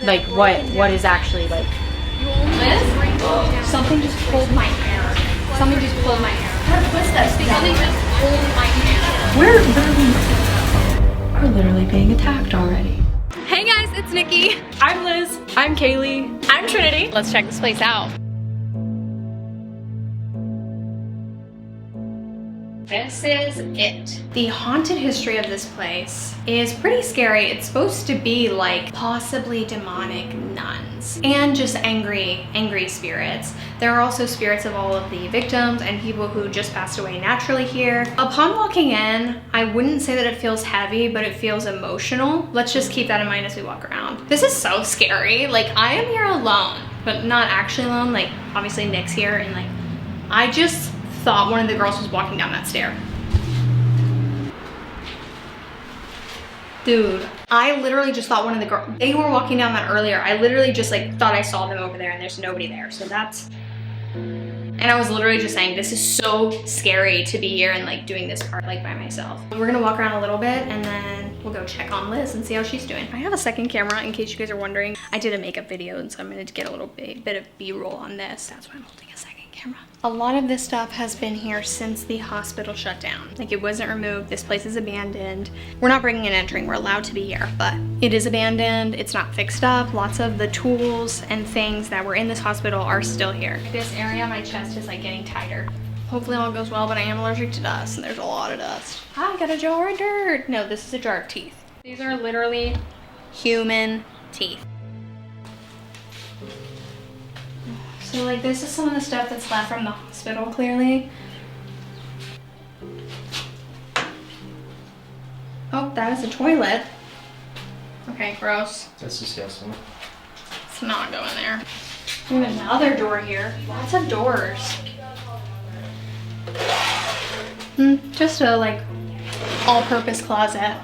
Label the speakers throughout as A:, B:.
A: like what is actually like.
B: Liz? Something just pulled my hair. Something just pulled my hair. What's that? Something just pulled my hair.
A: We're literally being attacked already.
B: Hey guys, it's Nikki.
A: I'm Liz. I'm Kaylee.
B: I'm Trinity. Let's check this place out. This is it. The haunted history of this place is pretty scary. It's supposed to be like possibly demonic nuns and just angry spirits. There are also spirits of all of the victims and people who just passed away naturally here. Upon walking in, I wouldn't say that it feels heavy, but it feels emotional. Let's just keep that in mind as we walk around. This is so scary. Like, I am here alone, but not actually alone. Like, obviously Nick's here, and like, I just thought one of the girls was walking down that stair. Dude, I literally just thought one of the girls, they were walking down that earlier. I literally just like thought I saw them over there, and there's nobody there. So that's, and I was literally just saying, this is so scary to be here and like doing this part like by myself. We're gonna walk around a little bit and then we'll go check on Liz and see how she's doing. I have a second camera in case you guys are wondering. I did a makeup video, and so I'm gonna get a little bit of B-roll on this. That's why I'm holding a second camera. A lot of this stuff has been here since the hospital shut down. Like, it wasn't removed. This place is abandoned. We're not bringing and entering. We're allowed to be here, but it is abandoned. It's not fixed up. Lots of the tools and things that were in this hospital are still here. This area, my chest is like getting tighter. Hopefully all goes well, but I am allergic to dust, and there's a lot of dust. I got a jar of dirt. No, this is a jar of teeth. These are literally human teeth. So like, this is some of the stuff that's left from the hospital, clearly. Oh, that is a toilet. Okay, gross.
C: That's disgusting.
B: It's not going there. We have another door here. Lots of doors. Just a like all-purpose closet.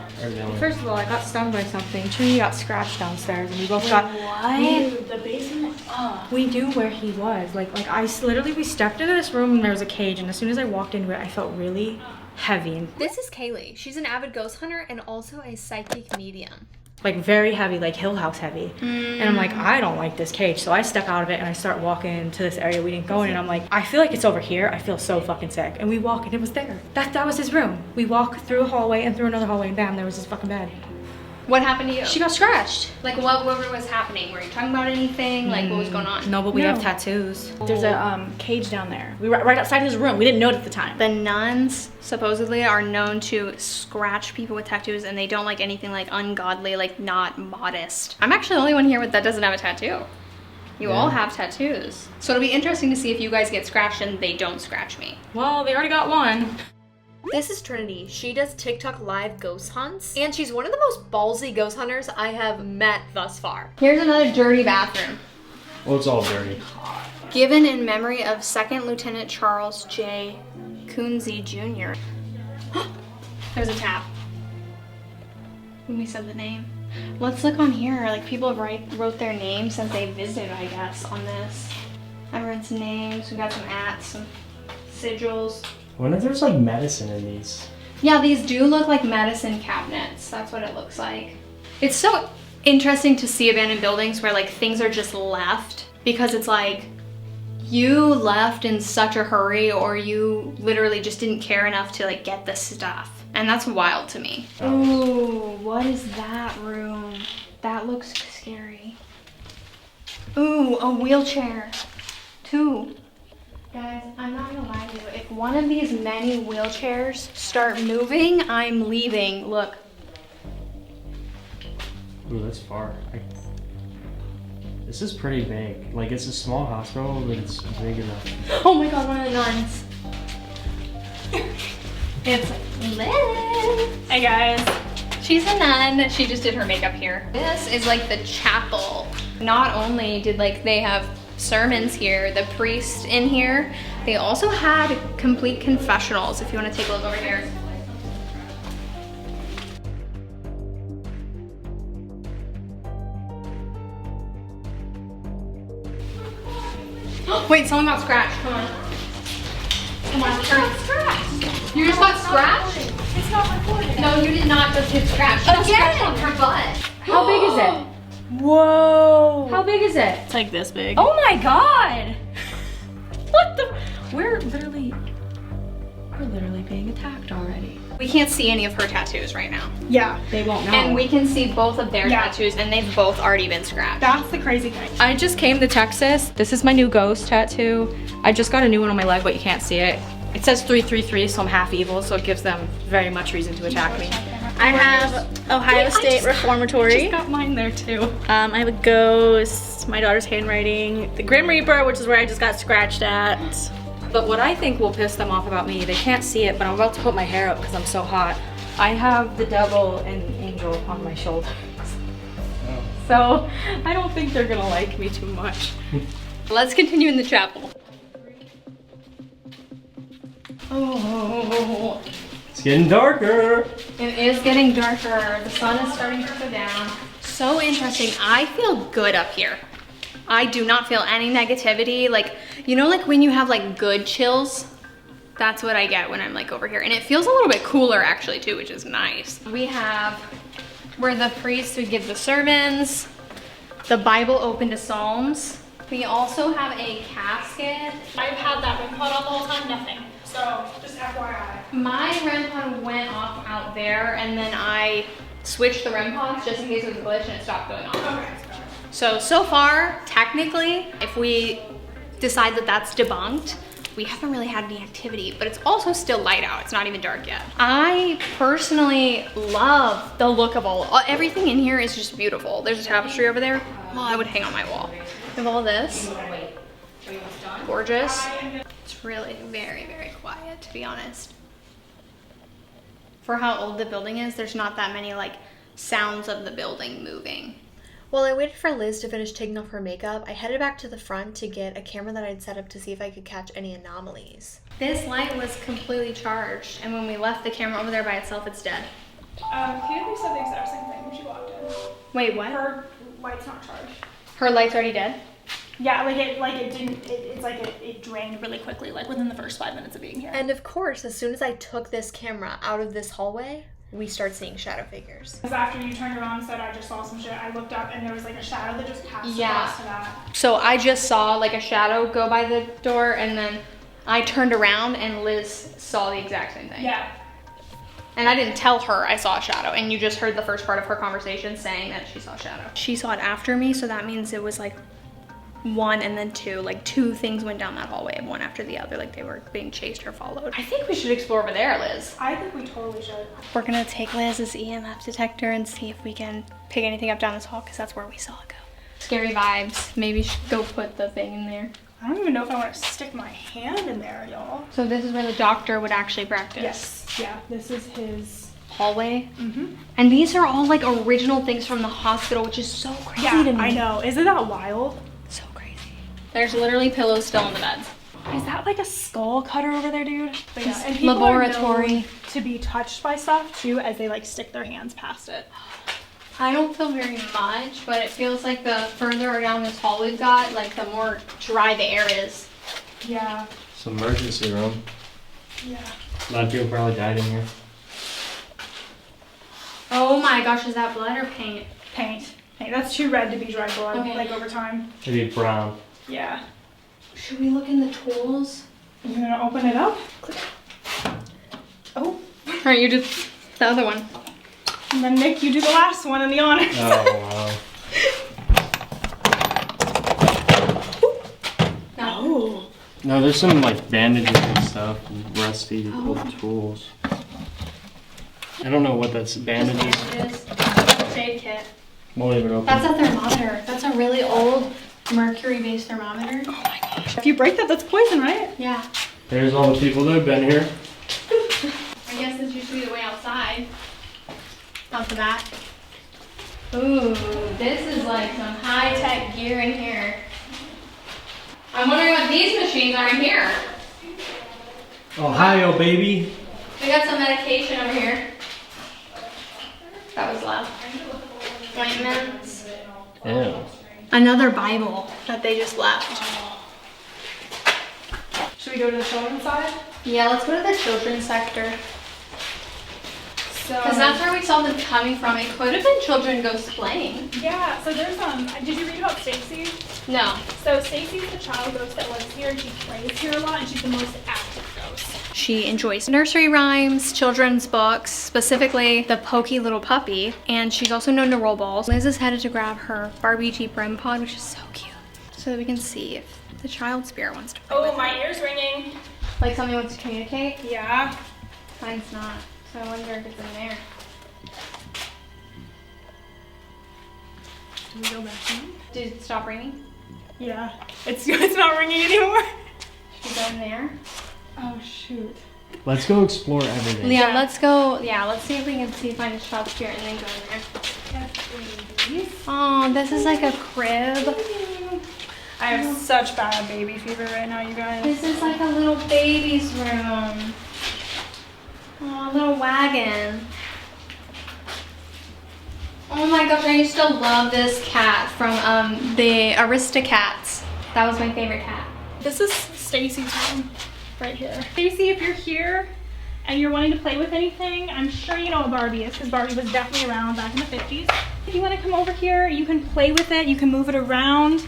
A: First of all, I got stung by something. Trinity got scratched downstairs, and we both got.
B: What?
A: The basement. We knew where he was. Like literally, we stepped into this room and there was a cage, and as soon as I walked into it, I felt really heavy.
B: This is Kaylee. She's an avid ghost hunter and also a psychic medium.
A: Like very heavy, like Hill House heavy. And I'm like, I don't like this cage. So I step out of it and I start walking to this area we didn't go in, and I'm like, I feel like it's over here. I feel so fucking sick. And we walk and it was there. That was his room. We walk through a hallway and through another hallway, and bam, there was his fucking bed.
B: What happened to you?
A: She got scratched.
B: Like, what was happening? Were you talking about anything? Like, what was going on?
A: No, but we have tattoos.
D: There's a cage down there. We were right outside his room. We didn't know it at the time.
B: The nuns supposedly are known to scratch people with tattoos, and they don't like anything like ungodly, like not modest. I'm actually the only one here that doesn't have a tattoo. You all have tattoos. So it'll be interesting to see if you guys get scratched and they don't scratch me.
A: Well, they already got one.
E: This is Trinity. She does TikTok live ghost hunts, and she's one of the most ballsy ghost hunters I have met thus far.
B: Here's another dirty bathroom.
C: Well, it's all dirty.
B: Given in memory of 2nd Lieutenant Charles J. Coonsey Jr. There's a tap. When we said the name. Let's look on here. Like, people wrote their names since they visited, I guess, on this. Everyone's names. We got some some sigils.
C: I wonder if there's like medicine in these.
B: Yeah, these do look like medicine cabinets. That's what it looks like. It's so interesting to see abandoned buildings where like things are just left, because it's like you left in such a hurry, or you literally just didn't care enough to like get the stuff. And that's wild to me. Ooh, what is that room? That looks scary. Ooh, a wheelchair. 2. Guys, I'm not gonna lie to you. If one of these many wheelchairs start moving, I'm leaving. Look.
C: Ooh, that's far. This is pretty big. Like, it's a small hospital, but it's big enough.
B: Oh my god, one of the nuns. It's Liz. Hey guys. She's a nun. She just did her makeup here. This is like the chapel. Not only did like they have sermons here, the priest in here, they also had complete confessionals. If you want to take a look over here. Wait, someone got scratched. Come on. Come on, scratched. You just got scratched?
D: It's not recorded.
B: No, you did not just get scratched. You got scratched on her butt.
A: How big is it? Whoa. How big is it?
D: It's like this big.
A: Oh my god! What the? We're literally being attacked already.
B: We can't see any of her tattoos right now.
F: Yeah,
A: They won't know.
B: And we can see both of their
F: Yeah.
B: tattoos and they've both already been scratched.
F: that's the crazy thing.
A: I just came to Texas. This is my new ghost tattoo. I just got a new one on my leg, but you can't see it. It says 333, so I'm half evil, so it gives them very much reason to attack me.
D: I have Ohio State Reformatory.
A: Just got mine there too.
D: I have a ghost, my daughter's handwriting, the Grim Reaper, which is where I just got scratched at.
A: But what I think will piss them off about me, they can't see it, but I'm about to put my hair up because I'm so hot. I have the devil and the angel on my shoulders. So I don't think they're gonna like me too much.
B: Let's continue in the chapel.
C: Oh, it's getting darker.
B: It is getting darker. The sun is starting to go down. So interesting. I feel good up here. I do not feel any negativity. Like, you know, like when you have like good chills, that's what I get when I'm like over here. And it feels a little bit cooler actually too, which is nice. We have where the priest would give the sermons, the Bible open to Psalms. We also have a casket.
F: I've had that REM pod on the whole time, nothing. So just FYI.
B: My REM pod went off out there and then I switched the REM pods just in case it was a glitch and it stopped going off.
F: Okay.
B: So far, technically, if we decide that that's debunked, we haven't really had any activity, but it's also still light out. It's not even dark yet. I personally love the look of everything in here is just beautiful. There's a tapestry over there. Well, I would hang on my wall. We have all this. Gorgeous. It's really very, very quiet, to be honest. For how old the building is, there's not that many like sounds of the building moving.
E: While I waited for Liz to finish taking off her makeup, I headed back to the front to get a camera that I'd set up to see if I could catch any anomalies.
B: This light was completely charged, and when we left the camera over there by itself, it's dead.
F: Kaylee said the exact same thing when she walked in.
B: Wait, what?
F: Her light's not charged.
B: Her light's already dead?
F: Yeah, it drained really quickly, like within the first 5 minutes of being here.
E: And of course, as soon as I took this camera out of this hallway, we start seeing shadow figures.
F: Because after you turned around and said, I just saw some shit, I looked up and there was like a shadow that just passed
B: Yeah.
F: across to that.
B: So I just saw like a shadow go by the door, and then I turned around and Liz saw the exact same thing.
F: Yeah.
B: And I didn't tell her I saw a shadow, and you just heard the first part of her conversation saying that she saw a shadow. She saw it after me, so that means it was like one and then two. Like two things went down that hallway, one after the other, like they were being chased or followed. I think we should explore over there, Liz.
F: I think we totally should.
B: We're gonna take Liz's EMF detector and see if we can pick anything up down this hall, because that's where we saw it go. Scary vibes. Maybe should go put the thing in there.
F: I don't even know if I want to stick my hand in there, y'all.
B: So this is where the doctor would actually practice.
F: Yes. Yeah, this is his
B: Hallway.
F: Mm-hmm.
B: And these are all like original things from the hospital, which is so crazy to me.
F: I know. Isn't that wild?
B: So crazy. There's literally pillows still in the beds.
F: Is that like a skull cutter over there, dude? But yeah, and
B: It's
F: people are
B: laboratory.
F: known to be touched by stuff too, as they like stick their hands past it.
B: I don't feel very much, but it feels like the further down this hall we've got, like the more dry the air is.
F: Yeah.
C: It's an emergency room.
F: Yeah.
C: A lot of people probably died in here.
B: Oh my gosh, is that blood or paint?
F: Paint. That's too red to be dry blood,
B: Okay.
F: like over time.
C: Maybe brown.
F: Yeah.
B: Should we look in the tools?
F: You gonna open it up? Oh.
B: Alright, you do the other one.
F: And then Nick, you do the last one in the honors.
C: Oh, wow.
F: Oh.
C: No, there's some like bandages and stuff and rusty old tools. I don't know what that's, bandages.
B: Shade kit.
C: Won't even open.
B: That's a thermometer. That's a really old mercury-based thermometer.
F: Oh my gosh. If you break that, that's poison, right?
B: Yeah.
C: There's all the people that have been here.
B: I guess this used to be the way outside. Out the back. Ooh, this is like some high-tech gear in here. I'm wondering what these machines are in here.
C: Ohio, baby.
B: We got some medication over here. That was loud. Ointments.
C: Ew.
B: Another Bible that they just left.
F: Should we go to the children's side?
B: Yeah, let's go to the children's sector. Because that's where we saw them coming from. It could have been children ghosts playing.
F: Yeah, so there's did you read about Stacy?
B: No.
F: So Stacy's the child ghost that lives here and she plays here a lot and she's the most active ghost.
B: She enjoys nursery rhymes, children's books, specifically the Pokey Little Puppy, and she's also known to roll balls. Liz is headed to grab her Barbie Jeep REM pod, which is so cute, so that we can see if the child spirit wants to play with
F: My
B: her.
F: ear's ringing.
B: Like something wants to communicate?
F: Yeah.
B: Mine's not, so I wonder if it's in there.
F: Do we go back in?
B: Did it stop ringing?
F: Yeah. It's not ringing anymore.
B: Should we go in there?
F: Oh shoot.
C: Let's go explore everything.
B: Yeah, let's go. Yeah, let's see if we can find a child spirit and then go in there.
F: Yes, please.
B: Oh, this is like a crib.
F: I have such bad baby fever right now, you guys.
B: This is like a little baby's room. Oh, a little wagon. Oh my gosh, I used to love this cat from the Aristocats. That was my favorite cat.
F: This is Stacy's room right here. Stacy, if you're here and you're wanting to play with anything, I'm sure you know what Barbie is because Barbie was definitely around back in the 50s. If you want to come over here, you can play with it, you can move it around,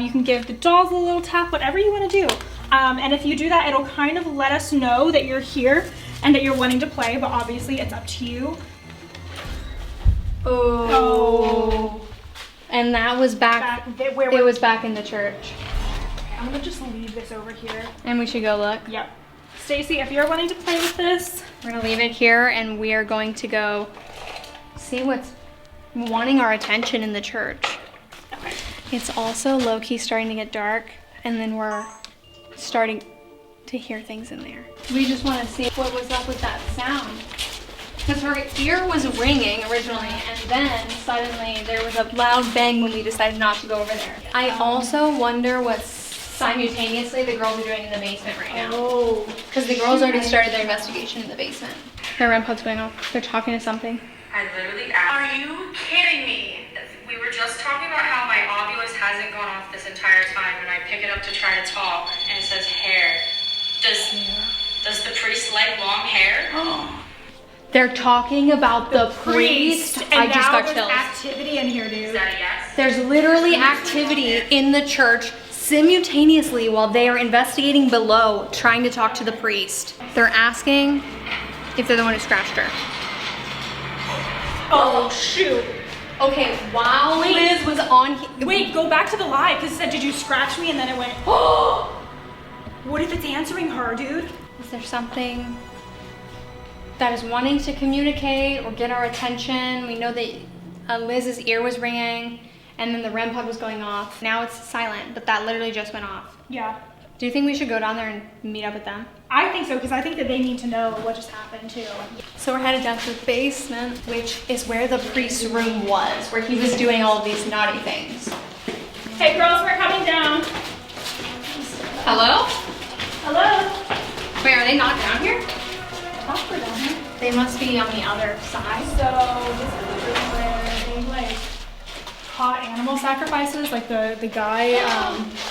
F: you can give the dolls a little tap, whatever you want to do. And if you do that, it'll kind of let us know that you're here and that you're wanting to play, but obviously it's up to you.
B: Oh. And that was back
F: Where
B: it was back in the church.
F: I'm gonna just leave this over here.
B: And we should go look.
F: Yep. Stacy, if you're wanting to play with this,
B: We're gonna leave it here and we are going to go see what's wanting our attention in the church.
F: okay.
B: It's also low-key starting to get dark and then we're starting to hear things in there. We just want to see what was up with that sound. Because her ear was ringing originally and then suddenly there was a loud bang when we decided not to go over there. I also wonder what simultaneously the girls are doing in the basement right now.
F: Oh.
B: Because the girls already started their investigation in the basement. Their REM pod's going off. They're talking to something.
G: I literally asked. Are you kidding me? We were just talking about how my ovulus hasn't gone off this entire time, and I pick it up to try to talk, and it says hair. Does the priest like long hair?
B: They're talking about the priest.
F: And
B: I just
F: now
B: got
F: there's
B: chills.
F: activity in here,
G: Is
F: dude.
G: that a yes?
B: There's literally activity in the church simultaneously while they are investigating below, trying to talk to the priest. They're asking if they're the one who scratched her.
F: Oh shoot.
B: Okay, while Liz was on
F: Wait, go back to the live because it said, did you scratch me? And then it went, what if it's answering her, dude?
B: is there something that is wanting to communicate or get our attention? We know that Liz's ear was ringing and then the REM pod was going off. Now it's silent, but that literally just went off.
F: Yeah.
B: Do you think we should go down there and meet up with them?
F: I think so because I think that they need to know what just happened too.
B: So we're headed down to the basement, which is where the priest's room was, where he was doing all of these naughty things.
F: Hey girls, we're coming down.
B: Hello?
F: Hello?
B: Wait, are they not down here?
F: I thought we're down here.
B: They must be on the other side.
F: So this is the room where they like caught animal sacrifices, like the guy,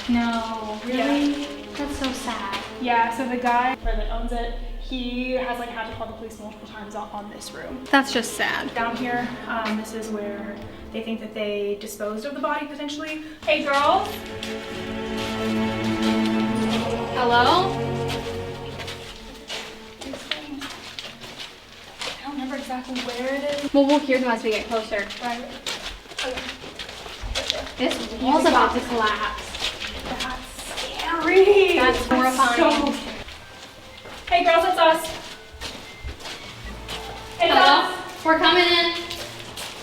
B: No, really? That's so sad.
F: yeah, so the guy that owns it, he has like had to call the police multiple times on this room.
B: That's just sad.
F: Down here, this is where they think that they disposed of the body potentially. Hey girls.
B: Hello?
F: I don't remember exactly where it is.
B: Well, we'll hear them as we get closer.
F: Right. Okay.
B: This wall's about to collapse.
F: That's scary.
B: That's horrifying.
F: Hey girls, it's us. Hey, it's
B: Hello?
F: us.
B: We're coming in.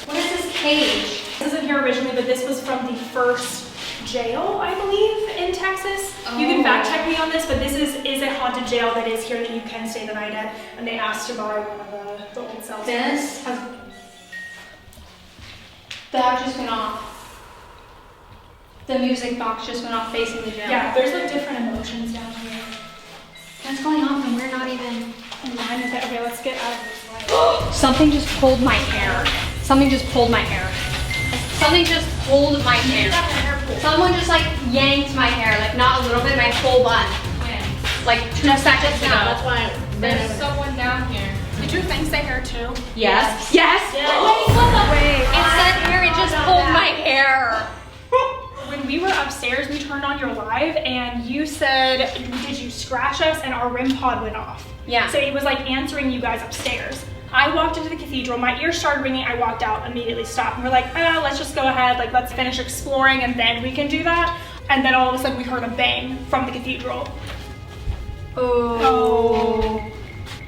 B: What is this cage?
F: This isn't here originally, but this was from the first jail, I believe, in Texas. You can fact check me on this, but this is a haunted jail that is here that you can stay the night at, and they asked to borrow one of the old cells.
B: This has... That just went off. The music box just went off facing the jail.
F: Yeah, there's like different emotions down here.
B: What's going on and we're not even...
F: In line with it. Okay, let's get out of this light.
B: Something just pulled my hair. Something just pulled my hair. Something just pulled my hair. Someone just like yanked my hair, like not a little bit, my whole butt. Like 2 seconds ago.
G: There's someone down here.
F: Do things say hair too?
A: Yes.
B: Yes.
E: Wait.
B: It said hair. It just pulled my hair.
F: When we were upstairs, we turned on your live and you said, did you scratch us? And our REM pod went off.
B: Yeah.
F: So it was like answering you guys upstairs. I walked into the cathedral, my ears started ringing, I walked out, immediately stopped. And we're like, let's just go ahead, like let's finish exploring and then we can do that. And then all of a sudden we heard a bang from the cathedral. Oh.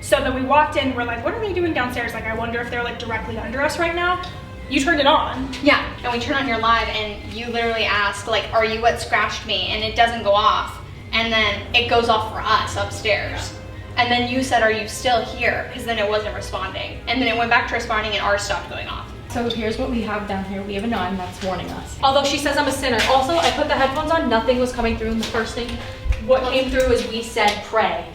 F: So then we walked in, we're like, what are they doing downstairs? Like, I wonder if they're like directly under us right now. You turned it on.
B: Yeah, and we turned on your live and you literally asked, like, are you what scratched me? And it doesn't go off. And then it goes off for us upstairs. And then you said, are you still here? Because then it wasn't responding. And then it went back to responding and ours stopped going off.
A: So here's what we have down here. We have a nun that's warning us. Although she says I'm a sinner. Also, I put the headphones on, nothing was coming through, and the first thing what came through is we said pray.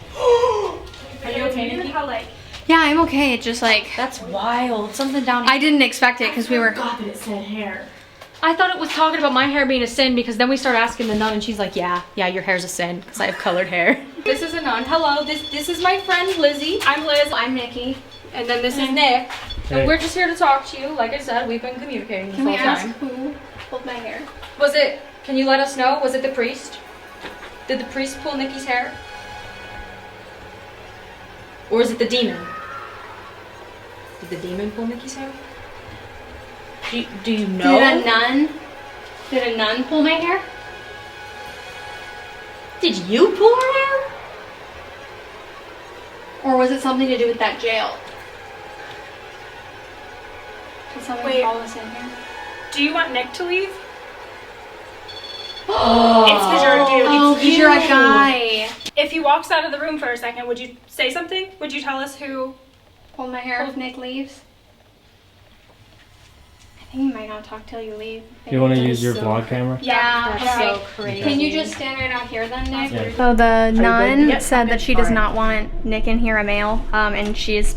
F: Are you okay, Nicki? How like,
B: Yeah, I'm okay. It's just like,
A: That's wild. Something down here.
B: I didn't expect it because we were.
A: God, that it said hair. I thought it was talking about my hair being a sin because then we started asking the nun and she's like, yeah, your hair's a sin because I have colored hair. This is a nun. Hello, this is my friend Lizzie. I'm Liz.
B: I'm Nikki.
A: And then this is Nick.
C: Hey.
A: And we're just here to talk to you. Like I said, we've been communicating this
B: Can we
A: whole
B: ask
A: time.
B: who pulled my hair?
A: Was it, can you let us know? Was it the priest? Did the priest pull Nikki's hair? Or is it the demon? Did the demon pull Nikki's hair? Do you know?
B: Did a nun pull my hair?
A: Did you pull her hair?
B: Or was it something to do with that jail? Did someone
F: Wait.
B: follow us in here?
F: do you want Nick to leave? It's because you're a dude.
B: Oh, because you're a guy.
F: If he walks out of the room for a second, would you say something? Would you tell us who?
B: Pull my hair if Nick leaves. I think you might not talk till you leave.
C: You want to use your vlog camera?
B: Yeah.
A: That's
B: Okay.
A: so crazy.
B: Can you just stand right out here then, Nick?
C: Yeah.
B: So the nun
A: Yep.
B: said that she does not want Nick in here, a male, and she's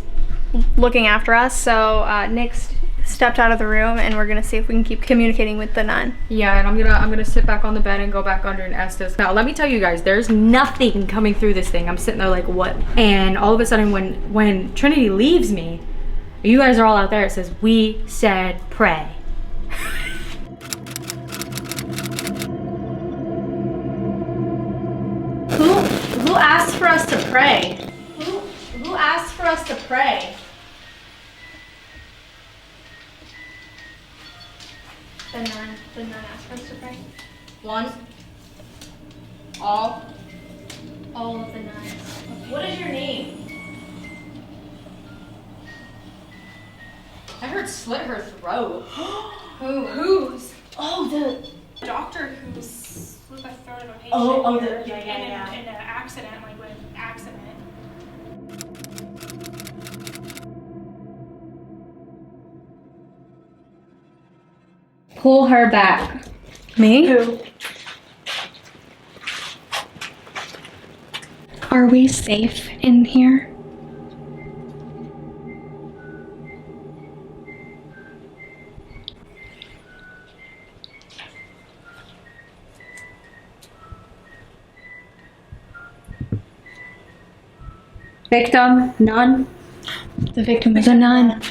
B: looking after us. So Nick's stepped out of the room, and we're gonna see if we can keep communicating with the nun.
A: Yeah, and I'm gonna sit back on the bed and go back under and Estes. Now let me tell you guys, there's nothing coming through this thing. I'm sitting there like, what? And all of a sudden when Trinity leaves me, you guys are all out there, it says, we said pray. Who asked for us to pray? Who asked for us to pray?
B: The nun asked for us to pray.
A: One. All.
B: All of the nuns.
A: What is your name? I heard slit her throat.
F: Whose?
A: Oh, the
F: Doctor who slit the throat of a patient
A: Oh,
F: here
A: yeah.
F: in an accident, like with accident.
A: pull her back.
B: Me?
F: Who?
B: Are we safe in here?
A: Victim, none.
B: The victim is a nun.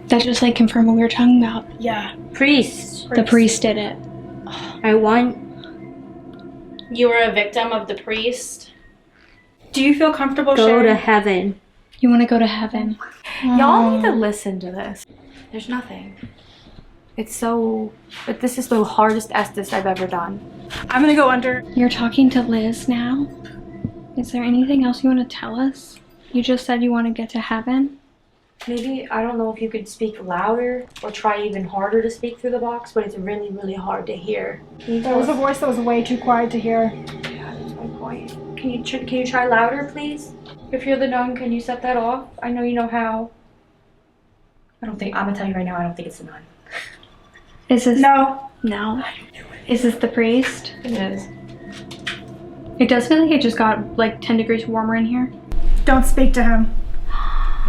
B: That just like confirmed what we were talking about.
F: Yeah.
A: Priest.
B: The priest did it.
A: I want. You were a victim of the priest.
F: Do you feel comfortable
A: Go
F: sharing?
A: to heaven.
B: You want to go to heaven?
A: Y'all need to listen to this. There's nothing. It's so. But this is the hardest Estes I've ever done.
F: I'm gonna go under.
B: You're talking to Liz now? Is there anything else you want to tell us? You just said you want to get to heaven.
A: Maybe, I don't know if you could speak louder or try even harder to speak through the box, but it's really, really hard to hear.
F: There was a voice that was way too quiet to hear.
A: Yeah, that's my point. Can you try louder, please? If you're the nun, can you set that off? I know you know how. I'm gonna tell you right now, I don't think it's the nun.
B: Is this...
F: No.
B: No. Is this the priest?
A: It is.
B: It does feel like it just got like 10 degrees warmer in here.
F: Don't speak to him.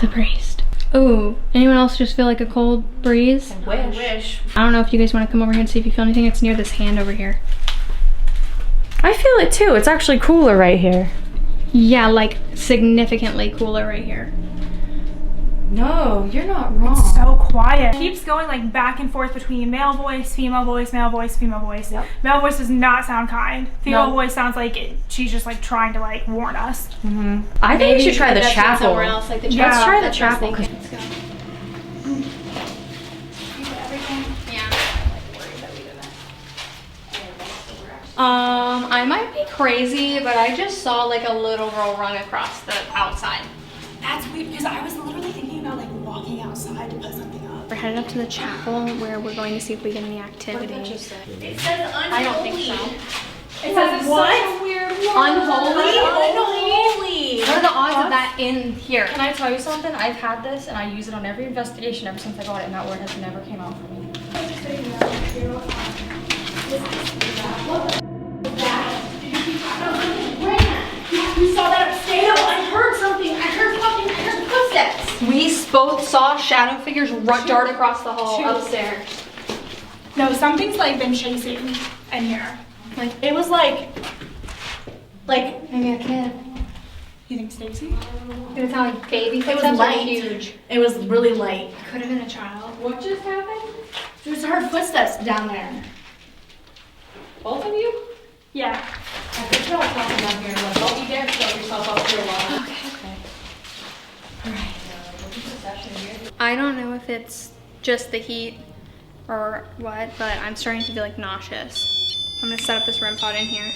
B: The priest. Ooh, anyone else just feel like a cold breeze?
A: I wish.
B: I don't know if you guys want to come over here and see if you feel anything. It's near this hand over here.
A: I feel it too. It's actually cooler right here.
B: Yeah, like significantly cooler right here.
A: No, you're not wrong.
F: It's so quiet. It keeps going like back and forth between male voice, female voice, male voice, female voice.
A: Yep.
F: Male voice does not sound kind. Female
A: No.
F: voice sounds like she's just like trying to like warn us.
A: I think we should try the chapel.
E: Somewhere else, like the
F: Yeah.
A: Let's try the
E: that's what I was
A: chapel.
E: thinking. Let's go. Yeah. I might be crazy, but I just saw like a little girl run across the outside.
F: That's weird because I was literally thinking about like walking outside to put something up.
B: We're headed up to the chapel where we're going to see if we get any activity.
E: It says unholy.
B: I don't think so.
F: It says what?
B: Unholy?
A: Unholy.
B: What are the odds of that in here?
A: Can I tell you something? I've had this and I use it on every investigation ever since I got it, and that word has never came out for me.
F: We saw that upstairs. I heard something. I heard footsteps.
B: We both saw shadow figures dart across the hall upstairs.
F: No, something's like been chasing in here. Like it was like
B: Maybe a kid.
F: you think Stacy?
B: It was like baby
E: was
B: footsteps were
E: light.
B: huge.
E: It was really light.
B: Could have been a child.
A: What just happened?
E: There's her footsteps down there.
A: Both of you?
F: Yeah.
A: I think you're all talking down here. Like, don't you dare show yourself up here while.
B: I don't know if it's just the heat or what, but I'm starting to feel like nauseous. I'm gonna set up this REM pod in here.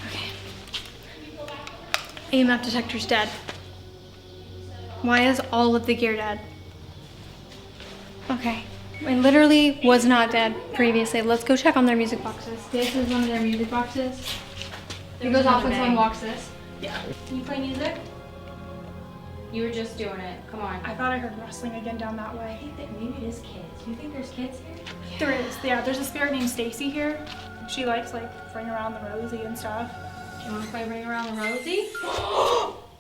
B: Okay. EMF detector's dead. Why is all of the gear dead? Okay. It literally was not dead previously. Let's go check on their music boxes. This is one of their music boxes. It goes off when someone walks this.
A: Can you play music? You were just doing it. Come on.
F: I thought I heard rustling again down that way.
A: I think that maybe it is kids. Do you think there's kids here?
F: There is. Yeah, there's a spirit named Stacy here. She likes like ring around the rosy and stuff.
A: You want to play Ring Around the Rosie?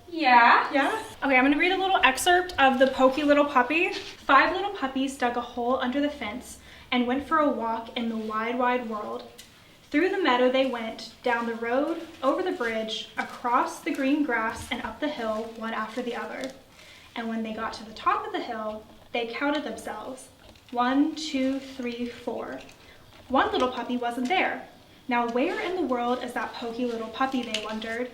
A: Yeah.
F: Yeah? Okay, I'm gonna read a little excerpt of The Pokey Little Puppy. 5 little puppies dug a hole under the fence and went for a walk in the wide, wide world. Through the meadow they went, down the road, over the bridge, across the green grass and up the hill, one after the other. And when they got to the top of the hill, they counted themselves. 1, 2, 3, 4. One little puppy wasn't there. Now where in the world is that pokey little puppy, they wondered,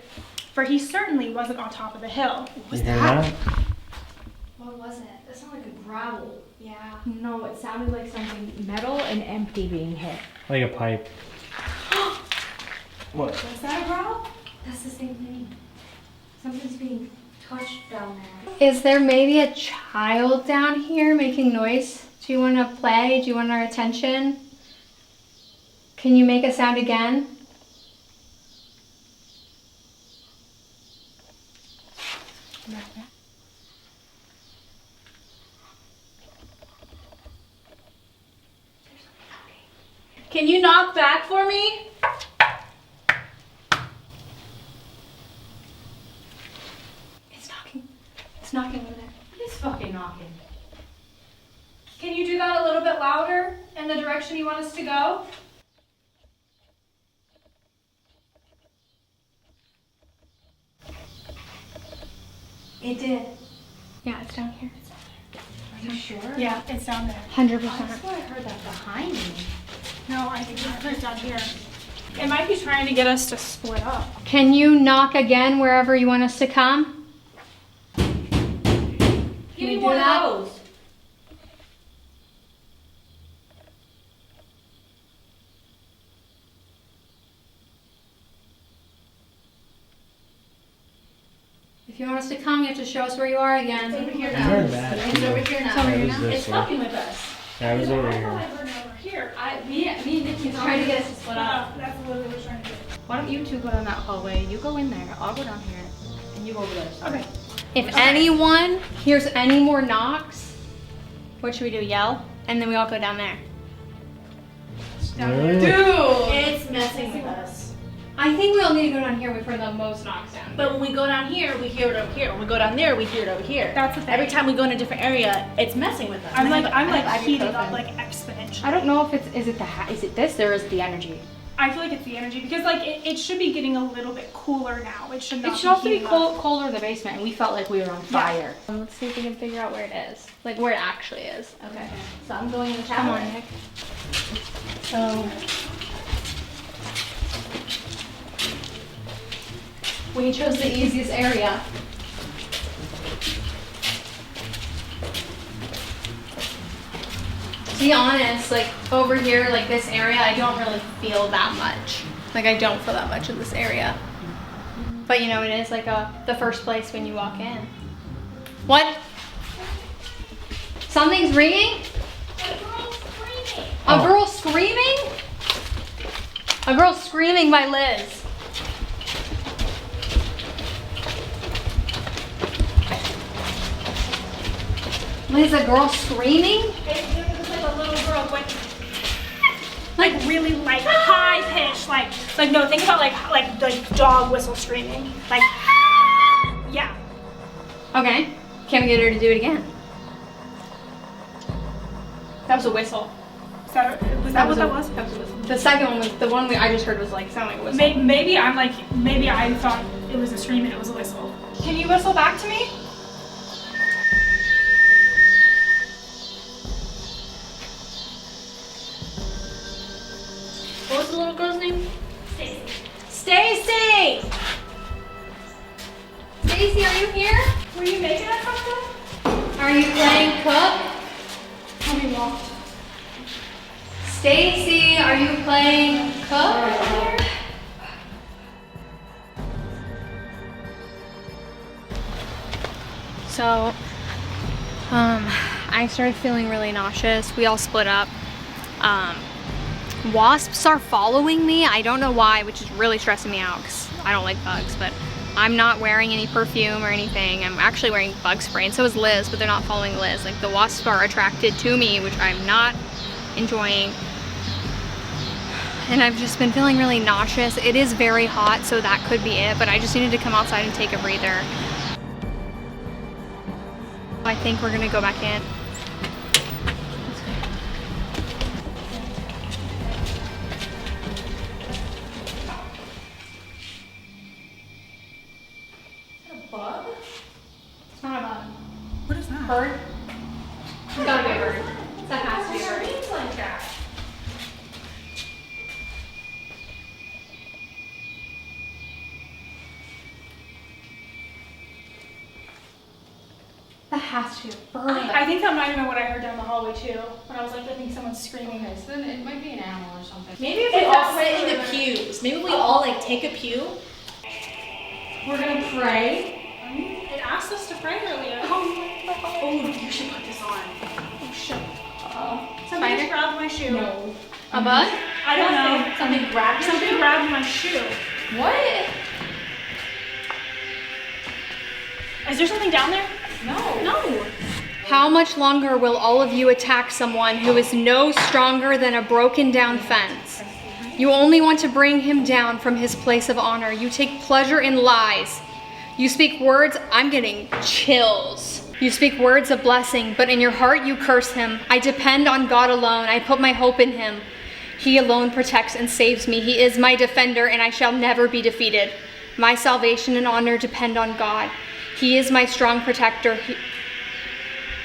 F: for he certainly wasn't on top of the hill.
C: You hear that?
E: What was it? That sounded like a growl.
B: Yeah.
A: No, it sounded like something metal and empty being hit.
C: Like a pipe. What?
F: Was that a growl?
E: That's the same thing. Something's being touched down there.
B: Is there maybe a child down here making noise? Do you want to play? Do you want our attention? Can you make a sound again?
D: Can you knock back for me?
B: It's knocking. It's knocking over there.
A: He's fucking knocking.
F: Can you do that a little bit louder in the direction you want us to go?
E: It did.
B: Yeah, it's down here.
A: Are you sure?
F: Yeah, it's down there.
B: 100%.
A: I swear I heard that behind me.
F: No, I think it's down here. It might be trying to get us to split up.
B: Can you knock again wherever you want us to come?
A: Give me one
B: that?
A: of those.
B: If you want us to come, you have to show us where you are again.
E: Over here
C: I
E: now.
C: heard that.
E: It's over here now.
B: Over
C: That
B: here
C: was
B: now.
C: this
E: It's
C: one.
E: fucking with us.
C: That was over
F: I
C: here.
F: heard over here.
E: Me and Nicki's trying to get us to split up.
F: That's literally what we're trying to do.
A: Why don't you two go down that hallway? You go in there. I'll go down here, and you go over there.
F: Okay.
B: If anyone hears any more knocks, what should we do? Yell? And then we all go down there.
C: Really?
E: Dude! It's messing with us.
B: I think we all need to go down here. We've heard the most knocks down.
D: But when we go down here, we hear it over here. When we go down there, we hear it over here.
F: That's the thing.
D: Every time we go in a different area, it's messing with us.
F: I'm like
D: ibuprofen.
F: heating up like exponentially.
A: I don't know if is it this or is it the energy?
F: I feel like it's the energy because like it should be getting a little bit cooler now. It should not.
A: It should also be
F: heating up.
A: colder in the basement, and we felt like we were on fire.
B: Let's see if we can figure out where it is. Like where it actually is.
D: Okay. So I'm going in the
B: Come
D: shower.
B: on, Nick.
D: So
B: We chose the easiest area. To be honest, like over here, like this area, I don't really feel that much. Like I don't feel that much in this area. But you know, it is like the first place when you walk in. What? Something's ringing? A girl screaming? A girl screaming by Liz. Liz, a girl screaming?
F: It was like a little girl going like really like high pitched, like no, think about like dog whistle screaming. Like yeah.
B: Okay. Can we get her to do it again?
F: That was a whistle. Was that what that was?
B: That was a whistle. The second one was the one I just heard was like sound like a whistle.
F: Maybe I thought it was a scream and it was a whistle. Can you whistle back to me?
D: what was the little girl's name?
F: Stacy!
B: Stacy, are you here?
F: Were you making a cocktail?
B: Are you playing cook?
F: Tell me more.
B: Stacy, are you playing cook? So, I started feeling really nauseous. We all split up. Wasps are following me. I don't know why, which is really stressing me out because I don't like bugs, but I'm not wearing any perfume or anything. I'm actually wearing bug spray, and so is Liz, but they're not following Liz. Like the wasps are attracted to me, which I'm not enjoying. And I've just been feeling really nauseous. It is very hot, so that could be it, but I just needed to come outside and take a breather. I think we're gonna go back in.
F: Bug?
B: It's not a bug.
F: What is that?
B: Bird? It's gotta be a bird. That has to be a bird.
F: Screams like that.
B: That has to be a bird.
F: I think that might have been what I heard down the hallway too. When I was like, I think someone's screaming.
A: Okay, so then it might be an animal or something.
D: Maybe if we all sit in the pews. Maybe we all like take a pew.
A: We're gonna pray.
F: It asked us to pray earlier.
D: Oh, you should put this on.
F: Oh shit. Somebody
B: Spider?
F: just grabbed my shoe.
A: No.
B: A bug?
F: I don't know.
D: Something grabbed
F: Somebody
D: you.
F: grabbed my shoe.
A: What?
F: Is there something down there?
D: No.
B: How much longer will all of you attack someone who is no stronger than a broken down fence? You only want to bring him down from his place of honor. You take pleasure in lies. You speak words, I'm getting chills. You speak words of blessing, but in your heart you curse him. I depend on God alone. I put my hope in him. He alone protects and saves me. He is my defender, and I shall never be defeated. My salvation and honor depend on God. He is my strong protector.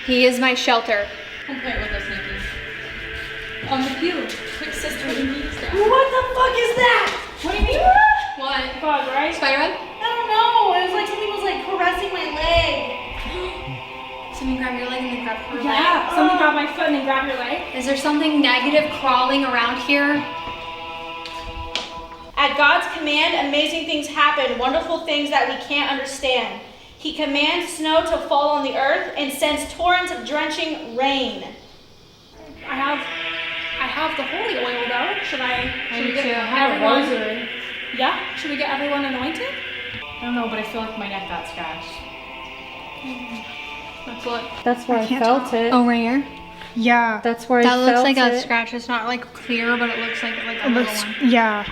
B: He is my shelter.
A: Come play with us, Nicki. On the pew. Quick, sister, the knees down.
F: What the fuck is that? What do you mean?
B: What?
F: Bug, right?
B: Spiderweb?
F: I don't know. It was like something was like caressing my leg.
B: Something grab your leg and then grab her
F: Yeah.
B: leg.
F: Something grabbed my foot and then grabbed your leg.
B: Is there something negative crawling around here?
D: At God's command, amazing things happen, wonderful things that we can't understand. He commands snow to fall on the earth and sends torrents of drenching rain.
F: I have the holy oil though. Should we get
A: I have a
F: everyone?
A: rosary.
F: Yeah. Should we get everyone anointed?
A: I don't know, but I feel like my neck got scratched.
B: Let's look.
A: That's where I
F: can't
A: felt
F: tell.
A: it.
B: Oh, right here?
F: Yeah.
A: That's where I
B: That
A: felt
B: looks like a
A: it.
B: scratch. It's not like clear, but it looks like a little one.
F: Yeah.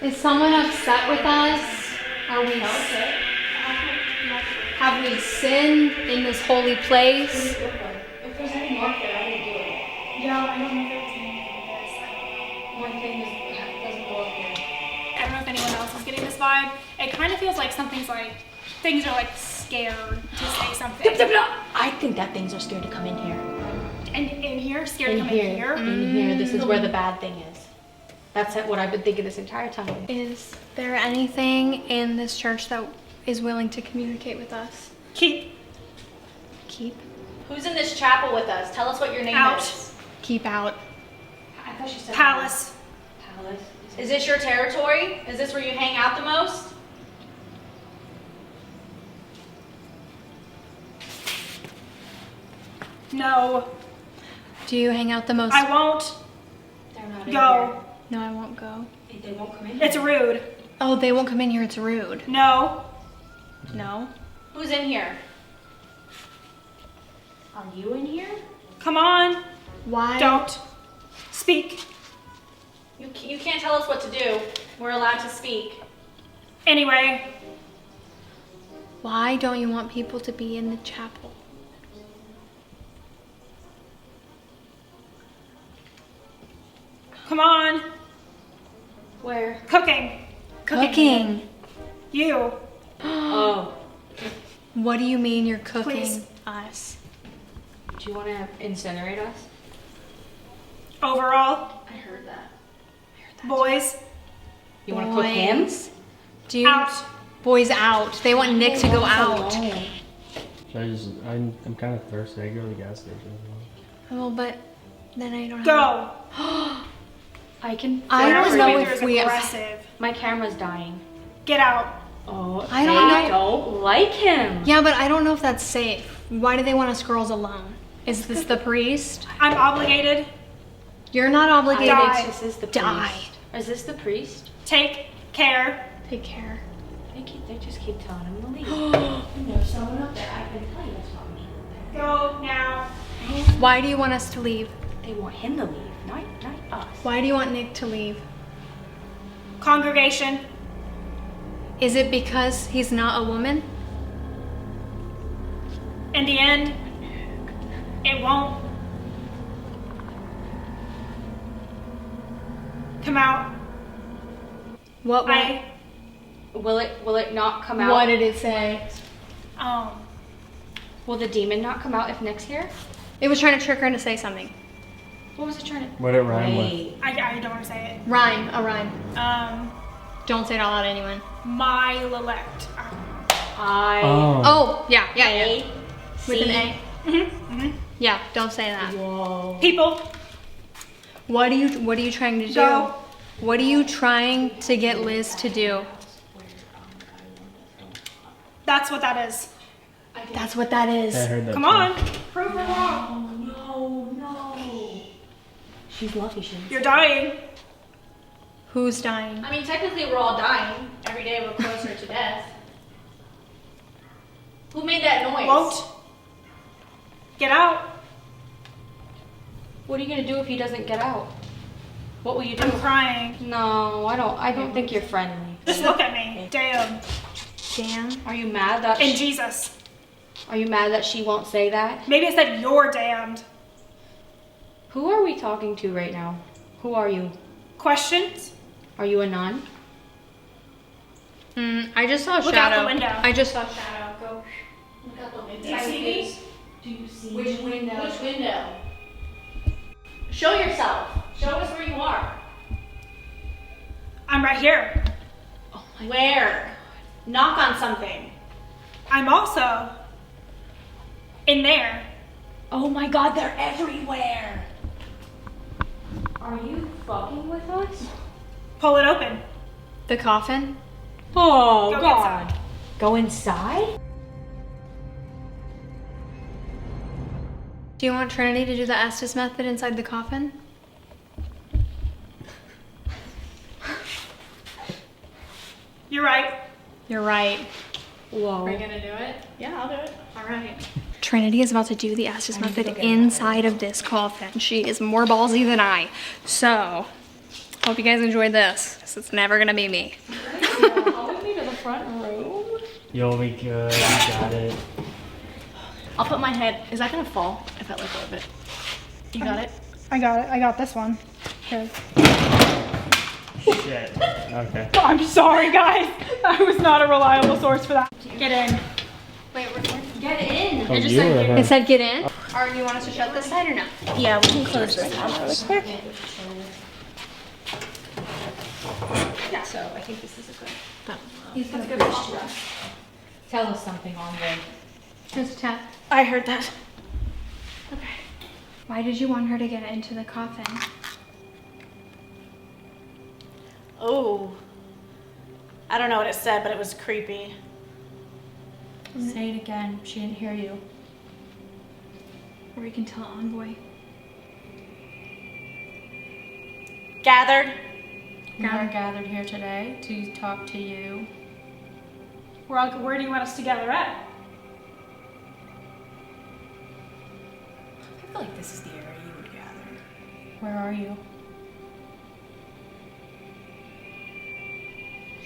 B: Is someone upset with us? Are we? Have we sinned in this holy place?
F: Yeah, I don't know if it was anything like this. I don't know if anyone else is getting this vibe. It kind of feels like something's like, things are like scared to say something.
A: I think that things are scared to come in here.
F: And in here, scared to come in here.
A: In here. This is where the bad thing is. That's what I've been thinking this entire time.
B: Is there anything in this church that is willing to communicate with us?
F: Keep
D: Who's in this chapel with us? Tell us what your name
F: out.
D: is.
B: Keep out.
A: I thought she said
F: Palace.
A: Palace.
D: Is this your territory? Is this where you hang out the most?
F: No,
B: Do you hang out the most?
F: I won't
A: They're not in
F: go.
B: No, I won't go.
A: here. They won't come in.
F: It's rude.
B: Oh, they won't come in here. It's rude.
F: No.
B: No.
D: Who's in here? Are you in here?
F: Come on.
B: Why?
F: Don't speak.
D: You can't tell us what to do. We're allowed to speak.
F: Anyway,
B: Why don't you want people to be in the chapel?
F: come on.
D: Where?
F: Cooking.
B: Cooking.
F: You.
A: Oh.
B: What do you mean you're cooking
F: Please.
B: us?
A: Do you want to incinerate us?
F: Overall,
D: I heard that.
F: boys,
A: You want to cook him?
B: Boys. Do you?
F: out.
B: Boys out. They want Nick to go out.
C: I'm kind of thirsty. I go to the gas station.
B: Oh, but then I don't have.
F: Go.
A: I can.
B: I don't know
F: Everyone
B: if
F: here
B: we
F: is
B: have.
F: aggressive.
A: My camera's dying.
F: Get out.
A: Oh,
B: I don't
A: they
B: know.
A: don't like him.
B: Yeah, but I don't know if that's safe. Why do they want us girls alone? Is this the priest?
F: I'm obligated.
B: You're not obligated.
F: Die.
A: This is the
B: Die.
A: priest. Is this the priest?
F: Take care.
B: Take care.
A: They just keep telling him to leave.
D: There's someone up there. I've been telling you it's not me.
F: Go now.
B: Why do you want us to leave?
A: They want him to leave, not us.
B: Why do you want Nick to leave?
F: Congregation.
B: Is it because he's not a woman?
F: In the end, it won't. Come out.
B: What?
A: Will it not come out?
B: What did it say?
A: Will the demon not come out if Nick's here?
B: It was trying to trick her into say something.
A: What was it trying to?
C: What it rhyme with?
A: Wait.
F: I don't want to say
B: Rhyme. A rhyme.
F: it.
B: Don't say it out loud to anyone.
F: My Lilect.
A: I.
B: Oh, yeah.
A: A.
B: With an A.
F: Mm-hmm.
B: Yeah, don't say that.
A: Whoa.
F: People,
B: What are you trying to do?
F: go.
B: What are you trying to get Liz to do?
F: That's what that is.
B: That's what that is.
C: I heard that.
F: Come
C: too.
F: on. Prove her wrong.
A: No. She's lucky she.
F: You're dying.
B: Who's dying?
D: I mean, technically, we're all dying. Every day we're closer to death. Who made that noise?
F: Won't. Get out.
A: What are you gonna do if he doesn't get out? What will you do?
F: I'm crying.
A: No, I don't think you're friendly.
F: Just look at me. Damn.
B: Damn.
A: Are you mad that?
F: In Jesus.
A: Are you mad that she won't say that?
F: Maybe I said you're damned.
A: Who are we talking to right now? Who are you?
F: Questions?
A: Are you a nun?
B: I just saw a
F: Look
B: shadow.
F: out the window.
B: I just saw a shadow. Go.
D: Look out the window.
F: Do you see me?
D: Do you see
A: Which
D: me?
A: window?
D: Which window? Show yourself. Show us where you are.
F: I'm right here.
D: Where? Knock on something.
F: I'm also in there.
A: Oh my God, they're everywhere. Are you fucking with us?
F: Pull it open.
B: The coffin?
A: Oh
F: Go get
A: God. Go inside?
B: Do you want Trinity to do the Estes method inside the coffin?
F: You're right.
B: You're right.
A: Whoa.
B: gonna do it?
F: Yeah, I'll do it.
B: All right. Trinity is about to do the Estes method inside of this coffin. She is more ballsy than I. So, Hope you guys enjoyed this. It's never gonna be me.
D: Follow me to the front room.
C: You'll be good. You got it.
D: I'll put my head. Is that gonna fall if I let go of it? You got it?
F: I got it. I got this one. Here.
C: Shit. Okay.
F: I'm sorry, guys. I was not a reliable source for that. Get in.
B: Wait, get in.
C: Oh, you or her?
B: It said get in. Or do you want us to shut this side or no?
D: Yeah, we can close this one really quick.
A: Yeah. So I think this is a good.
B: He's gonna go push to us.
A: Tell us something on there.
B: Just tap.
D: I heard that.
B: Okay. Why did you want her to get into the coffin?
D: Oh. I don't know what it said, but it was creepy.
A: Say it again. She didn't hear you.
B: Or we can tell Envoy.
D: Gathered.
A: We are gathered here today to talk to you.
F: Where do you want us to gather at?
A: I feel like this is the area you would gather. Where are you?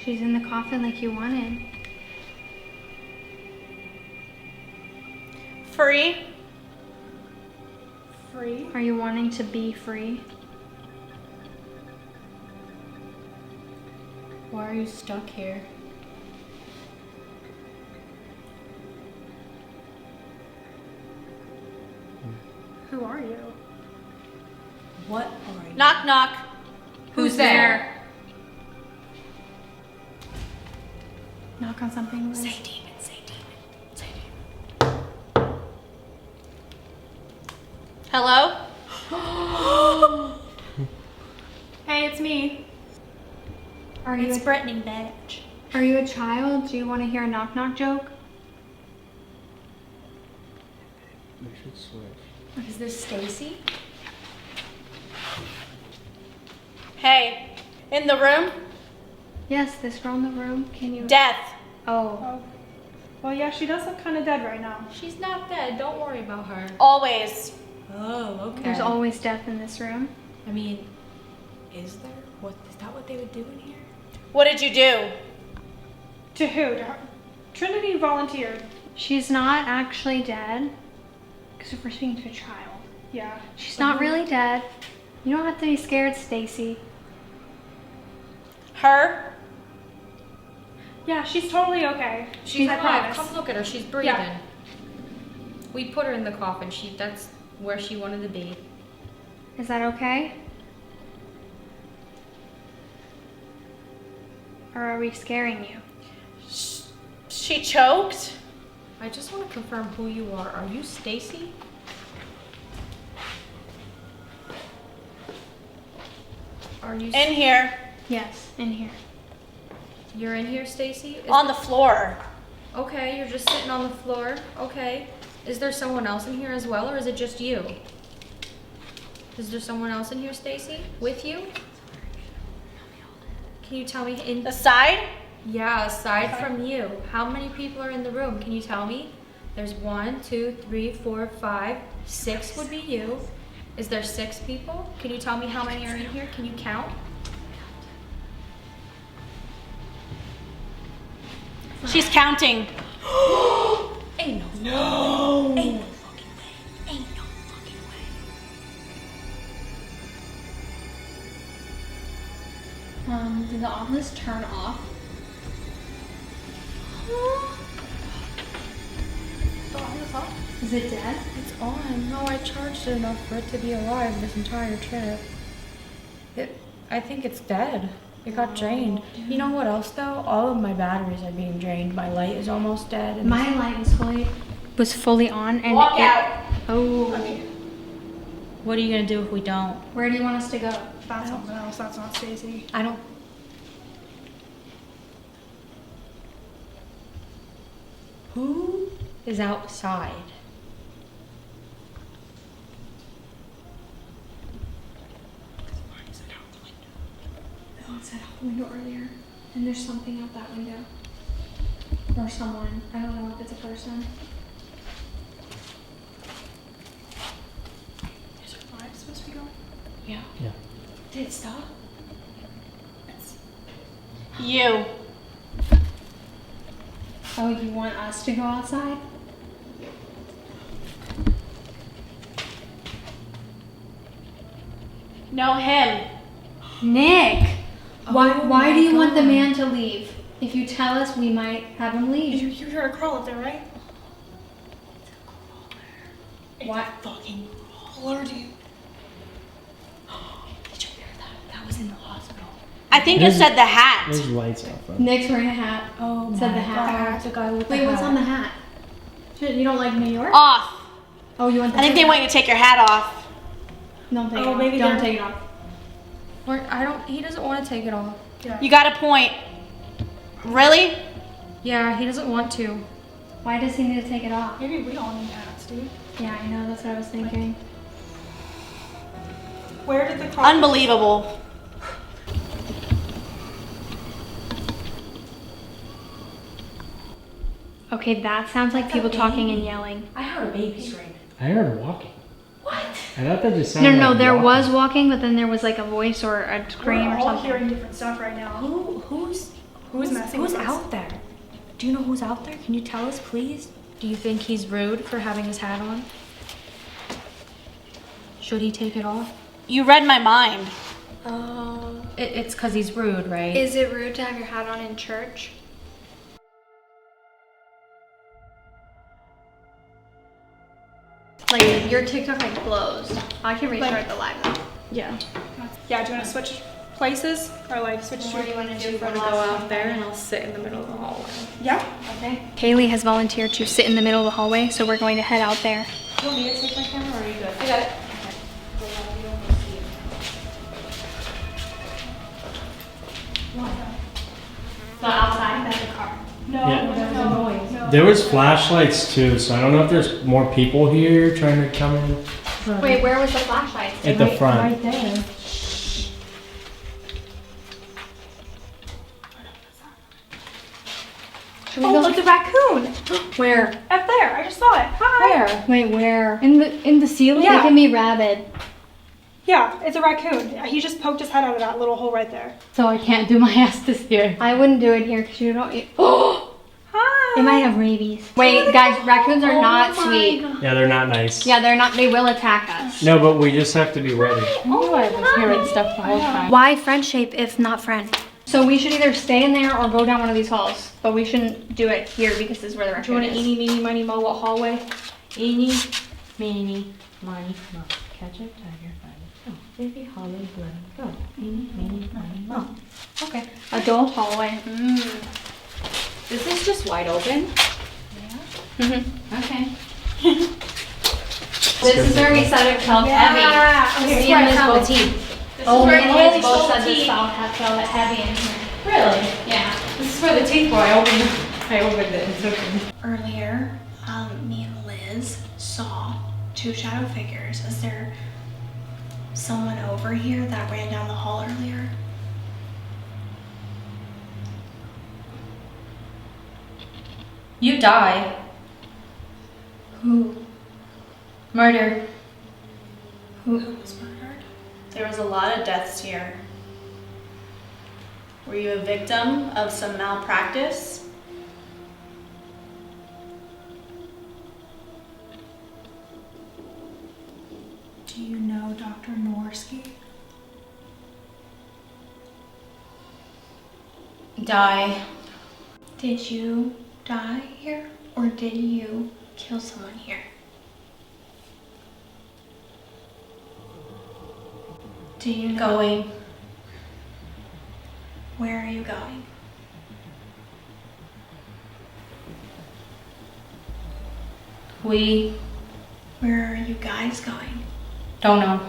B: She's in the coffin like you wanted.
D: Free.
F: Free.
B: Are you wanting to be free?
A: Why are you stuck here?
F: Who are you?
A: What are you?
D: Knock knock.
B: Who's there?
F: Knock on something.
A: Say demon, say demon, say demon.
D: Hello?
F: Hey, it's me.
B: Are you a,
D: Brittany, bitch.
B: are you a child? Do you want to hear a knock knock joke?
C: We should switch.
A: Is this Stacy?
D: Hey, in the room?
B: Yes, this girl in the room. Can you?
D: Death.
B: Oh.
F: Oh. Well, yeah, she does look kind of dead right now.
A: She's not dead. Don't worry about her.
D: Always.
A: Oh, okay.
B: There's always death in this room.
A: I mean, is there? What is that? What they would do in here?
D: What did you do?
F: To who? To her? Trinity volunteered.
B: She's not actually dead. Because if we're speaking to a child.
F: Yeah.
B: She's not really dead. You don't have to be scared, Stacy.
D: Her?
F: Yeah, she's totally okay.
A: She's
F: I
A: alive.
F: promise.
A: Come look at her. She's breathing.
F: Yeah.
A: We put her in the coffin. That's where she wanted to be.
B: Is that okay? Or are we scaring you?
D: She choked?
A: I just want to confirm who you are. Are you Stacy? Are you
D: In here.
B: Yes, in here.
A: You're in here, Stacy?
D: On the floor.
A: Okay, you're just sitting on the floor. Okay. Is there someone else in here as well, or is it just you? Is there someone else in here, Stacy? With you? Can you tell me in
D: The side?
A: Yeah, aside from you, how many people are in the room? Can you tell me? There's 1, 2, 3, 4, 5, 6 would be you. Is there 6 people? Can you tell me how many are in here? Can you count?
D: She's counting.
A: Ain't no. Ain't no fucking way. Ain't no fucking way.
B: Did the ominous turn off? Is it dead?
A: It's on. No, I charged it enough for it to be alive this entire trip. I think it's dead. It got drained. You know what else though? All of my batteries are being drained. My light is almost dead. And
B: My light was fully on and
D: Walk out.
B: Oh.
A: what are you gonna do if we don't?
B: Where do you want us to go?
F: That's something else. That's not Stacy.
A: I don't. Who is outside?
B: No, it said out the window earlier. And there's something out that window. Or someone. I don't know if it's a person.
F: Is her vibe supposed to be going?
A: Yeah.
C: Yeah.
A: Did it stop?
D: You.
B: Oh, you want us to go outside?
D: No, him.
B: Nick! Why
A: my
B: do you want the
A: God.
B: man to leave? If you tell us, we might have him leave.
F: You heard a crawl up there, right?
B: What?
F: Fucking crawler, dude.
A: Did you hear that? That was in the hospital.
D: I think it said the hat.
C: There's lights out front.
B: Nick's wearing a hat.
A: Oh
B: Said
A: my
B: the hat.
A: God. The guy with
B: Wait,
A: the
B: what's
A: hat.
B: on the hat? You don't like New York?
D: Off.
B: Oh, you want the
D: I think they want you to take your hat off.
B: Don't take it
F: Oh,
B: off.
F: maybe
B: Don't
F: they're-
B: take it off.
A: He doesn't want to take it off.
D: You got a point. Really?
A: Yeah, he doesn't want to.
B: Why does he need to take it off?
F: Maybe we all need hats, dude.
B: Yeah, I know, that's what I was thinking.
F: Where did the crawl?
D: Unbelievable.
B: Okay, that sounds like people talking and yelling.
A: I heard a baby scream.
C: I heard walking.
A: What?
C: I thought that just
B: No,
C: sounded
B: no,
C: like
B: there
C: walking.
B: was walking, but then there was like a voice or a
F: We're
B: scream or
F: all
B: something.
F: hearing different stuff right now.
A: Who's
F: messing with us?
A: out there? Do you know who's out there? Can you tell us, please? Do you think he's rude for having his hat on? Should he take it off?
D: You read my mind.
A: It's because he's rude, right?
B: Is it rude to have your hat on in church? Like, your TikTok like blows. I can restart the live though.
F: Yeah. Yeah, do you want to switch places? Or like switch
B: What do you want to do
A: I'm
B: for
A: gonna
B: the
A: go
B: last
A: out there and I'll sit in the middle of the hallway.
F: Yeah.
B: Okay. Kaylee has volunteered to sit in the middle of the hallway, so we're going to head out there.
A: Do you want me to take my camera or are you good?
D: I got it.
B: So outside, that's the car.
F: No,
C: Yeah.
F: no.
C: There was flashlights too, so I don't know if there's more people here trying to come in.
B: Wait, where was the flashlight?
C: At the front.
A: Right there.
F: Oh, look, the raccoon.
B: Where?
F: Up there. I just saw it. Hi.
A: Where?
B: Wait, where?
A: In the ceiling?
F: Yeah.
B: It can be rabid.
F: Yeah, it's a raccoon. He just poked his head out of that little hole right there.
A: So I can't do my ass this year.
B: I wouldn't do it here because you don't. Oh,
F: Hi.
B: it might have rabies. Wait, guys, raccoons are not sweet.
C: Yeah, they're not nice.
B: Yeah, they're not. They will attack us.
C: No, but we just have to be ready.
A: I knew I was hearing stuff the whole time.
B: Why friend shape if not friend? So we should either stay in there or go down one of these halls. But we shouldn't do it here because this is where the
A: Do you
B: raccoon
A: want to
B: is.
A: eeny, meeny, miny, mo, what hallway? Eeny, meeny, miny, mo. Catch a tiger, find it. Oh, baby Holly, let him go. Eeny, meeny, miny, mo. Okay.
B: Adult hallway.
A: This is just wide open. Okay.
B: This is where we said it felt heavy.
F: Okay,
B: Me and Ms.
A: found the
B: both-
A: teeth.
B: Oh, me
F: where
B: and
F: Haley
B: Ms. both
F: stole
B: said
F: the
B: this
F: teeth.
B: felt heavy in here.
A: Really?
B: Yeah.
A: This is where the teeth were. I opened it and took them.
B: Earlier, me and Liz saw two shadow figures. Is there someone over here that ran down the hall earlier?
A: You die.
B: Who?
A: Murder.
B: Who was murdered?
D: There was a lot of deaths here. Were you a victim of some malpractice?
F: Do you know Dr. Norsky?
A: Die.
B: Did you die here or did you kill someone here? Do you know?
A: Going.
B: Where are you going?
A: We
B: Where are you guys going?
A: don't know.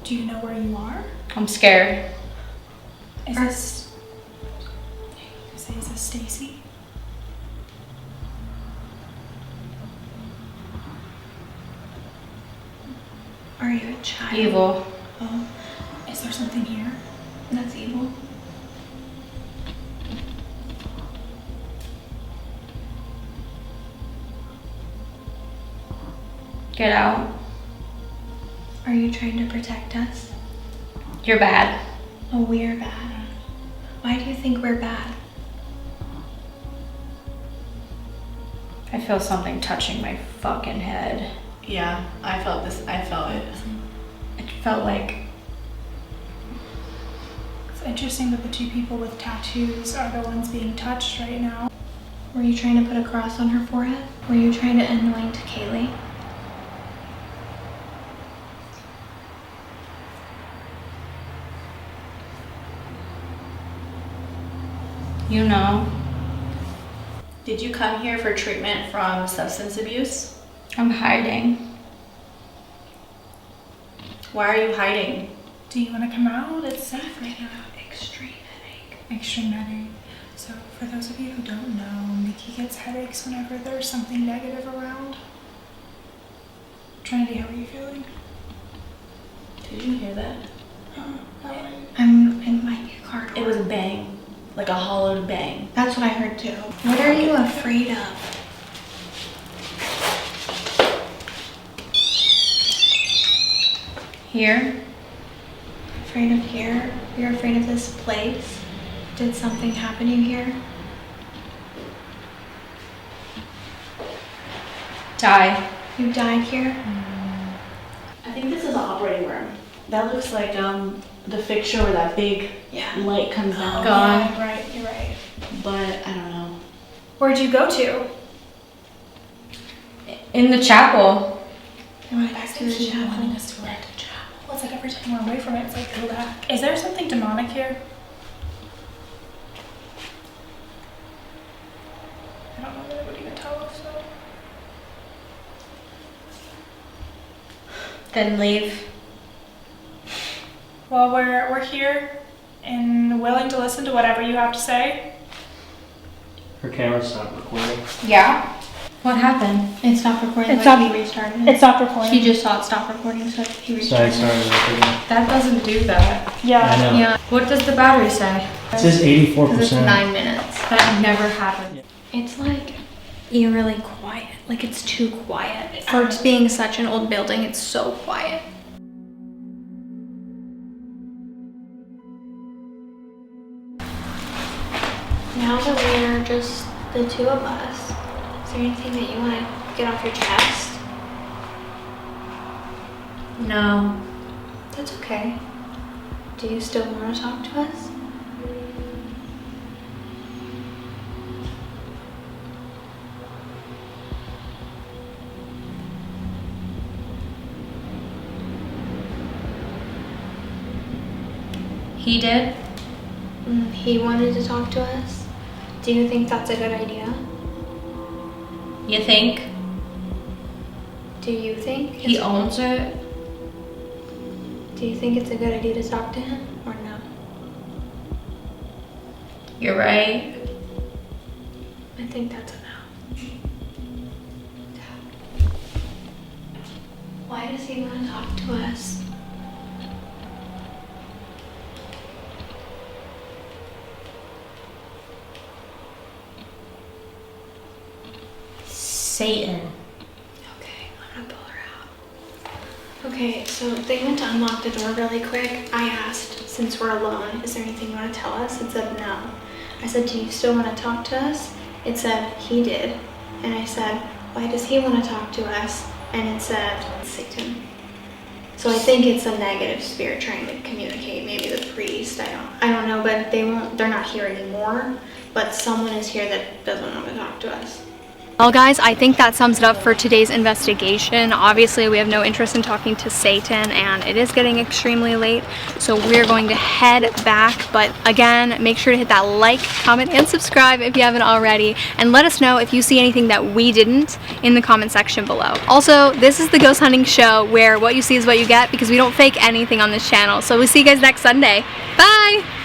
F: Do you know where you are?
A: I'm scared.
F: Is this Stacy?
B: Are you a child?
A: Evil.
F: Oh, is there something here?
B: That's evil.
A: Get out.
B: Are you trying to protect us?
A: You're bad.
B: Oh, we're bad. Why do you think we're bad?
A: I feel something touching my fucking head.
H: Yeah, I felt this. I felt it.
A: It felt like
F: It's interesting that the two people with tattoos are the ones being touched right now.
B: Were you trying to put a cross on her forehead? Were you trying to anoint Kaylee?
A: you know,
H: Did you come here for treatment from substance abuse?
A: I'm hiding.
H: Why are you hiding?
F: Do you want to come out? It's safe right now.
B: Extreme headache.
F: Extreme headache. So for those of you who don't know, Nicki gets headaches whenever there's something negative around. Trinity, how are you feeling?
H: Did you hear that?
B: I'm in my car door.
H: It was a bang, like a hollowed bang.
B: That's what I heard too. What are you afraid of?
A: Here?
B: Afraid of here? You're afraid of this place? Did something happen to you here?
A: Die.
B: You died here?
H: I think this is the operating room. That looks like the fixture where that big light comes down.
A: Gone.
F: Yeah, right, you're right.
H: But I don't know.
F: Where'd you go to?
A: In the chapel.
B: I went back to the
F: Keep
B: chapel.
F: wanting us to go back to the chapel. It's like every time we're away from it, it's like go back. Is there something demonic here? I don't know that it would even tell us though.
A: Then leave.
F: Well, we're here and willing to listen to whatever you have to say.
C: Her camera stopped recording.
A: Yeah? What happened?
B: It stopped recording,
F: It
B: but
F: stopped-
B: he restarted
F: It stopped recording.
B: She just saw it stop recording, so he
C: So I
B: restarted.
C: started recording.
A: That doesn't do that.
C: I
F: Yeah.
C: know.
B: Yeah,
A: What does the battery say?
C: It says
B: because it's
C: 84%.
B: 9 minutes.
A: That never happened.
B: It's like eerily quiet. Like it's too quiet. For it being such an old building, it's so quiet. Now that we're just the two of us, is there anything that you want to get off your chest?
A: No.
B: That's okay. Do you still want to talk to us?
A: He did?
B: He wanted to talk to us. Do you think that's a good idea?
A: You think?
B: Do you think?
A: He
B: it's-
A: owns it?
B: Do you think it's a good idea to talk to him or no?
A: You're right.
B: I think that's a no. Why does he want to talk to us?
A: Satan.
B: Okay, I'm gonna pull her out. Okay, so they went to unlock the door really quick. I asked, since we're alone, is there anything you want to tell us? It said no. I said, do you still want to talk to us? It said he did. And I said, why does he want to talk to us? And it said Satan. So I think it's a negative spirit trying to communicate. Maybe the priest. I don't know, but they're not here anymore. But someone is here that doesn't want to talk to us. Well guys, I think that sums it up for today's investigation. Obviously we have no interest in talking to Satan and it is getting extremely late, so we're going to head back. But again, make sure to hit that like, comment, and subscribe if you haven't already, and let us know if you see anything that we didn't in the comment section below. Also, this is the ghost hunting show where what you see is what you get, because we don't fake anything on this channel. So we'll see you guys next Sunday. Bye!